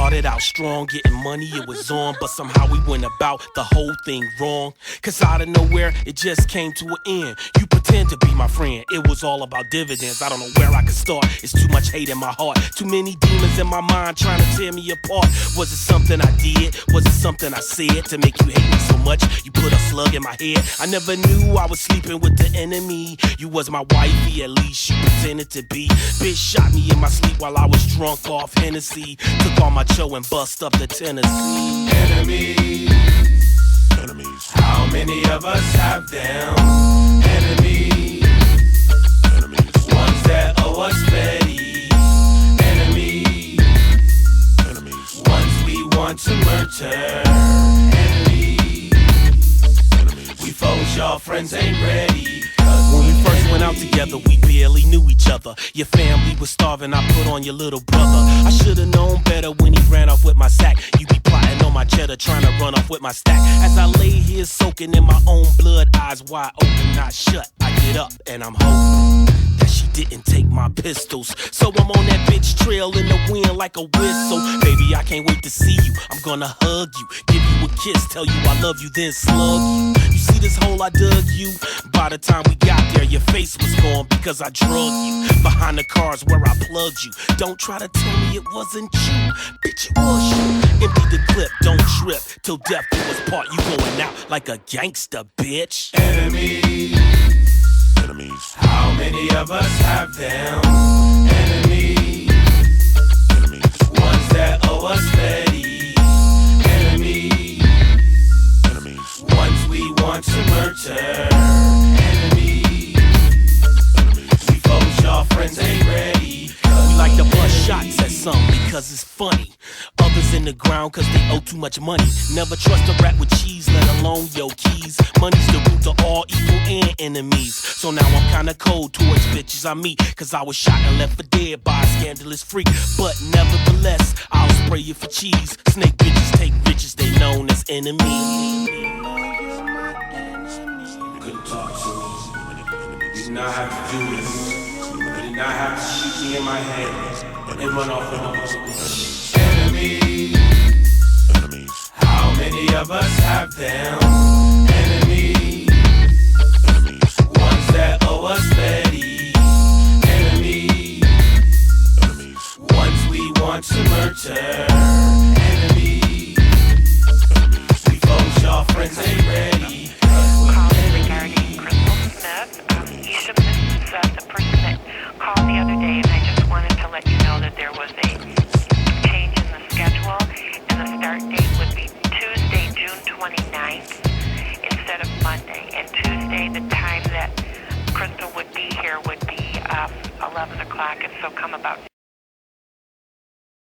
started out strong, getting money, it was on, but somehow we went about the whole thing wrong. Cause out of nowhere, it just came to an end. You pretend to be my friend, it was all about dividends. I don't know where I could start, it's too much hate in my heart. Too many demons in my mind trying to tear me apart. Was it something I did? Was it something I said to make you hate me so much? You put a slug in my head. I never knew I was sleeping with the enemy. You was my wifey, at least you pretended to be. Bitch shot me in my sleep while I was drunk off Hennessy. Took all my Joe and bust up to Tennessee. Enemies, Enemies, how many of us have them? Enemies, enemies, ones that owe us petty. Enemies, enemies, ones we want to murder. Enemies, enemies. we foes, y'all friends ain't ready. When we first went out together, we barely knew each other. Your family was starving, I put on your little brother. I should've known better when he ran off with my sack. You be plotting on my cheddar, trying to run off with my stack. As I lay here soaking in my own blood, eyes wide open, not shut. I get up and I'm hoping that she didn't take my pistols. So I'm on that bitch trail in the wind like a whistle. Baby, I can't wait to see you. I'm gonna hug you, give you a kiss, tell you I love you, then slug you. You see this hole I dug you? By the time we got there, your face was gone because I drugged you behind the cars where I plugged you. Don't try to tell me it wasn't you, bitch, it was you. Empty the clip, don't trip, till death do us part. You going out like a gangster, bitch. Enemies, Enemies, how many of us have them? Enemies, enemies, ones that owe us petty. Enemies, enemies, ones we want to murder. Enemies, enemies. we foes, y'all friends ain't ready. We like to bust shots at some because it's funny. Others in the ground cause they owe too much money. Never trust a rat with cheese, let alone your keys. Money's the root to all evil and enemies. So now I'm kinda cold towards bitches I meet, cause I was shot and left for dead by a scandalous freak. But nevertheless, I'll spray you for cheese. Snake bitches take riches, they known as enemies. You couldn't talk to me. You did not have to do this. You did not have to shoot me in my head and run off with my enemies. Enemies, How many of us have them? Enemies, enemies, ones that owe us petty. Enemies, enemies, ones we want to murder. Enemies, enemies. we foes, y'all friends ain't ready. Calling regarding Crystal Smith. Esham, this is the person that called the other day, and I just wanted to let you know that there was a change in the schedule, and the start date would be Tuesday, June 29th, instead of Monday. And Tuesday, the time that Crystal would be here would be 11 o'clock, and so come about